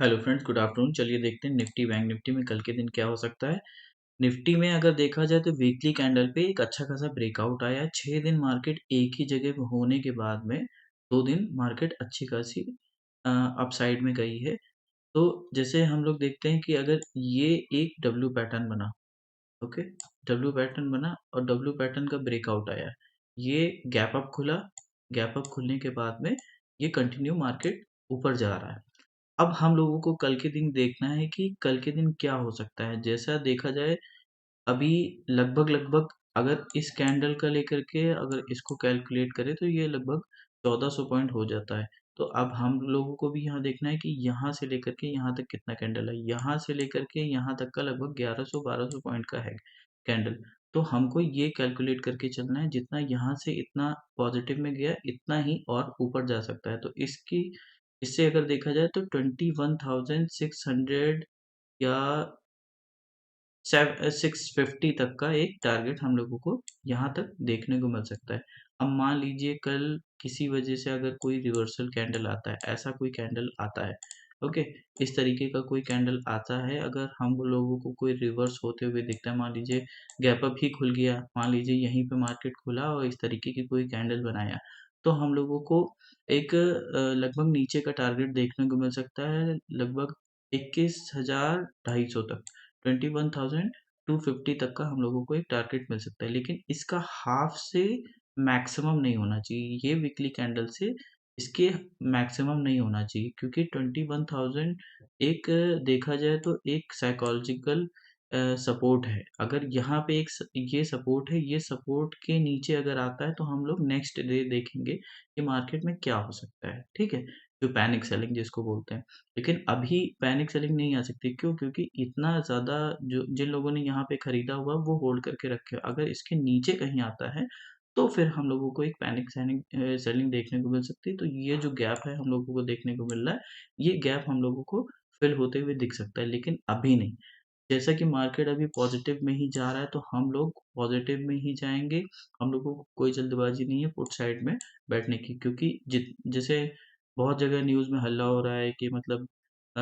Hello friends, good afternoon. चलिए देखते हैं निफ्टी बैंक निफ्टी में कल के दिन क्या हो सकता है। निफ्टी में अगर देखा जाए तो वीकली कैंडल पे एक अच्छा खासा ब्रेकआउट आया है। 6 दिन मार्केट एक ही जगह पे होने के बाद में 2 दिन मार्केट अच्छी खासी अपसाइड में गई है। तो जैसे हम लोग देखते हैं कि अगर ये एक डब्ल्यू पैटर्न बना, ओके, डब्ल्यू पैटर्न बना और डब्ल्यू पैटर्न का ब्रेकआउट आया। ये गैप अप खुला, गैप अप खुलने के बाद में ये कंटिन्यू मार्केट ऊपर जा रहा है। अब हम लोगों को कल के दिन देखना है कि कल के दिन क्या हो सकता है। जैसा देखा जाए अभी लगभग-लगभग अगर इस कैंडल का लेकर के अगर इसको कैलकुलेट करें तो ये लगभग 1400 पॉइंट हो जाता है। तो अब हम लोगों को भी यहाँ देखना है कि यहाँ से लेकर के यहाँ तक कितना कैंडल है। यहाँ से लेकर के यहाँ तक का लगभग 1100-1200 पॉइंट का है कैंडल। तो हमको ये कैलकुलेट करके चलना है जितना यहाँ से इतना पॉजिटिव में गया इतना ही और ऊपर जा सकता है। तो इससे अगर देखा जाए तो 21,600 या 650 तक का एक टारगेट हम लोगों को यहाँ तक देखने को मिल सकता है। अब मान लीजिए कल किसी वजह से अगर कोई रिवर्सल कैंडल आता है, ऐसा कोई कैंडल आता है, ओके, इस तरीके का कोई कैंडल आता है, अगर हम लोगों को कोई रिवर्स होते हुए दिखता है, मान लीजिए गैप अप ही खुल गया, मान लीजिए यहीं पे मार्केट खुला और इस तरीके की कोई कैंडल बनाया, तो हम लोगों को एक लगभग नीचे का टारगेट देखने को मिल सकता है, लगभग 21,250 तक। 21,250 तक का हम लोगों को एक टारगेट मिल सकता है, लेकिन इसका हाफ से मैक्सिमम नहीं होना चाहिए। ये वीकली कैंडल से इसके मैक्सिमम नहीं होना चाहिए क्योंकि 21,000 एक देखा जाए तो एक साइकोलॉजिकल सपोर्ट है। अगर यहाँ पे ये सपोर्ट है, ये सपोर्ट के नीचे अगर आता है तो हम लोग नेक्स्ट डे देखेंगे कि मार्केट में क्या हो सकता है, ठीक है? जो पैनिक सेलिंग जिसको बोलते हैं। लेकिन अभी पैनिक सेलिंग नहीं आ सकती, क्यों? क्योंकि इतना ज़्यादा जो जिन लोगों ने यहाँ पे खरीदा हुआ वो होल्ड करके रखे। अगर इसके नीचे कहीं आता है तो फिर हम लोगों को एक पैनिक सेलिंग सेलिंग देखने को मिल सकती है। तो ये जो गैप है हम लोगों को देखने को मिल रहा है, ये गैप हम लोगों को फिल होते हुए दिख सकता है, लेकिन अभी नहीं। जैसा कि मार्केट अभी पॉजिटिव में ही जा रहा है तो हम लोग पॉजिटिव में ही जाएँगे। हम लोगों को कोई जल्दबाज़ी नहीं है पुट साइड में बैठने की, क्योंकि जैसे बहुत जगह न्यूज़ में हल्ला हो रहा है कि मतलब अ,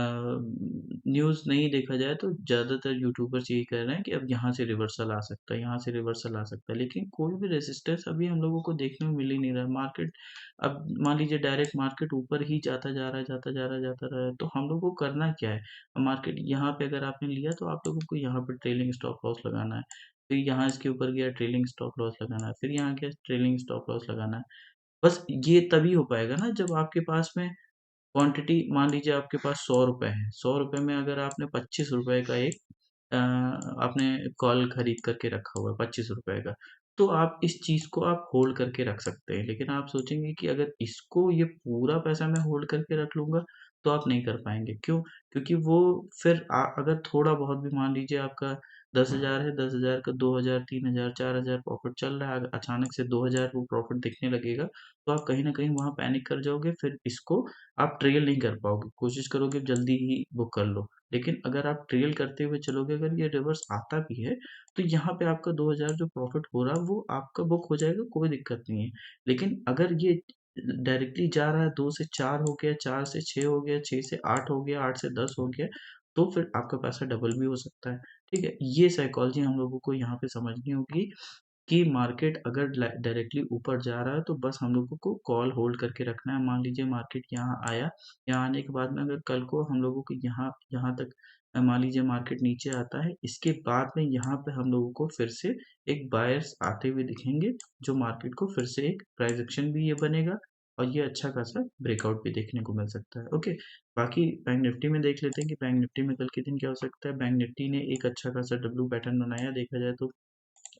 न्यूज़ नहीं देखा जाए तो ज़्यादातर यूट्यूबर्स यही कह रहे हैं कि अब यहाँ से रिवर्सल आ सकता है, यहाँ से रिवर्सल आ सकता है। लेकिन कोई भी रेजिस्टेंस अभी हम लोगों को देखने में मिल ही नहीं रहा है। मार्केट अब मान लीजिए डायरेक्ट मार्केट ऊपर ही जाता जा रहा है, जाता जा रहा है, जाता रहा है। तो हम लोग को करना क्या है? मार्केट यहाँ पे अगर आपने लिया तो आप लोगों को यहाँ पे ट्रेलिंग स्टॉप लॉस लगाना है। फिर यहाँ इसके ऊपर गया ट्रेलिंग स्टॉप लॉस लगाना है, फिर यहाँ गया ट्रेलिंग स्टॉप लॉस लगाना है। बस ये तभी हो पाएगा ना जब आपके पास में क्वांटिटी, मान लीजिए आपके पास ₹100 है, ₹100 में अगर आपने ₹25 का एक आपने कॉल खरीद करके रखा हुआ है ₹25 का, तो आप इस चीज़ को आप होल्ड करके रख सकते हैं। लेकिन आप सोचेंगे कि अगर इसको ये पूरा पैसा मैं होल्ड करके रख लूँगा, तो आप नहीं कर पाएँगे। क्यों? क्योंकि वो फिर अगर थोड़ा बहुत भी मान लीजिए आपका 10,000 है, 10,000 का 2,000, 3,000, 4,000 प्रॉफ़िट चल रहा है, अगर अचानक से 2,000 वो प्रॉफ़िट दिखने लगेगा, तो आप कहीं न कहीं वहाँ पैनिक कर जाओगे, फिर इसको आप ट्रेल नहीं कर पाओगे, कोशिश करोगे जल्दी ही बुक कर लो। लेकिन अगर आप ट्रेल करते हुए चलोगे, अगर ये रिवर्स आता भी है, तो यहाँ पे आपका 2000 जो प्रॉफ़िट हो रहा है, वो आपका बुक हो जाएगा, कोई दिक्कत नहीं है। लेकिन अगर ये डायरेक्टली जा रहा है, 2 से 4 हो गया, 4 से 6 हो गया, 6 से 8 हो गया, 8 से 10 हो गया, तो फिर आपका पैसा डबल भी हो सकता है, ठीक है? ये साइकोलॉजी हम लोगों को यहाँ पे समझनी होगी कि मार्केट अगर डायरेक्टली ऊपर जा रहा है तो बस हम लोगों को कॉल होल्ड करके रखना है। मान लीजिए मार्केट यहाँ आया, यहाँ आने के बाद में अगर कल को हम लोगों को यहाँ यहाँ तक मान लीजिए मार्केट नीचे आता है, इसके बाद में यहाँ पे हम लोगों को फिर से एक बायर्स आते हुए दिखेंगे, जो मार्केट को फिर से एक प्राइस एक्शन भी ये बनेगा और ये अच्छा खासा ब्रेकआउट भी देखने को मिल सकता है। ओके, बाकी बैंक निफ्टी में देख लेते हैं कि बैंक निफ्टी में कल के दिन क्या हो सकता है। बैंक निफ्टी ने एक अच्छा खासा डब्ल्यू पैटर्न बनाया, देखा जाए तो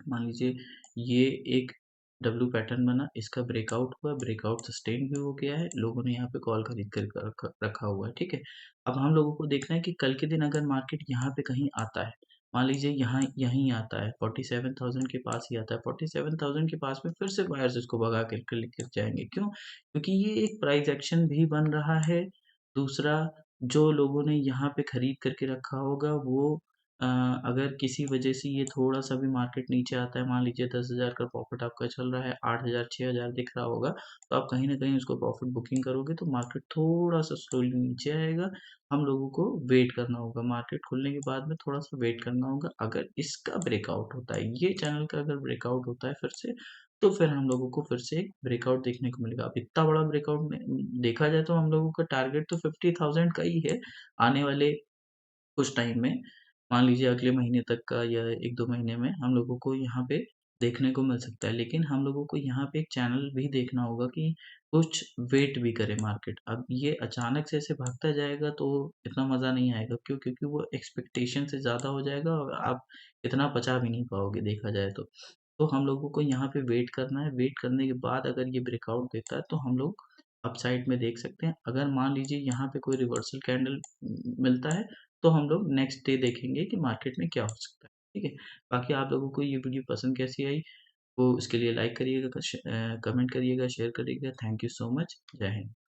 मान लीजिए ये एक डब्ल्यू पैटर्न बना, इसका ब्रेकआउट हुआ, ब्रेकआउट सस्टेन भी हो गया है, लोगों ने यहाँ पे कॉल खरीद कर रखा हुआ है, ठीक है। अब हम लोगों को देखना है कि कल के दिन अगर मार्केट यहाँ पे कहीं आता है, मान लीजिए यहाँ यहीं आता है, 47,000 के पास ही आता है, 47,000 के पास में फिर से बायर्स इसको भगा कर लेकर जाएंगे। क्यों? क्योंकि ये एक प्राइस एक्शन भी बन रहा है। दूसरा, जो लोगों ने यहाँ पे खरीद करके रखा होगा वो अ, अगर किसी वजह से ये थोड़ा-सा भी मार्केट नीचे आता है, मान लीजिए 10,000 का प्रॉफ़िट आपका चल रहा है, 8,000 6,000 दिख रहा होगा, तो आप कहीं न कहीं उसको प्रॉफ़िट बुकिंग करोगे तो मार्केट थोड़ा-सा स्लोली नीचे आएगा। हम लोगों को वेट करना होगा, मार्केट खुलने के बाद में थोड़ा-सा वेट करना होगा। अगर इसका ब्रेकआउट होता है, ये चैनल का अगर ब्रेकआउट होता है फिर से, तो फिर हम लोगों को फिर से एक ब्रेकआउट देखने को मिलेगा। अब इतना बड़ा ब्रेकआउट देखा जाए तो हम लोगों का टारगेट तो 50,000 का ही है, आने वाले कुछ टाइम में, मान लीजिए अगले महीने तक का या 1-2 महीने में हम लोगों को यहाँ पे देखने को मिल सकता है। लेकिन हम लोगों को यहाँ पे एक चैनल भी देखना होगा कि कुछ वेट भी करे मार्केट। अब ये अचानक से ऐसे भागता जाएगा तो इतना मज़ा नहीं आएगा। क्यों? क्योंकि वो एक्सपेक्टेशन से ज़्यादा हो जाएगा और आप इतना बचा भी नहीं पाओगे देखा जाए तो। तो हम लोगों को यहाँ पे वेट करना है, वेट करने के बाद अगर ये ब्रेकआउट देता है तो हम लोग अपसाइड में देख सकते हैं। अगर मान लीजिए यहाँ पे कोई रिवर्सल कैंडल मिलता है तो हम लोग नेक्स्ट डे देखेंगे कि मार्केट में क्या हो सकता है, ठीक है? बाकी आप लोगों को ये वीडियो पसंद कैसी आई, वो उसके लिए लाइक करिएगा, कमेंट करिएगा, शेयर करिएगा। Thank you so much. जय हिंद।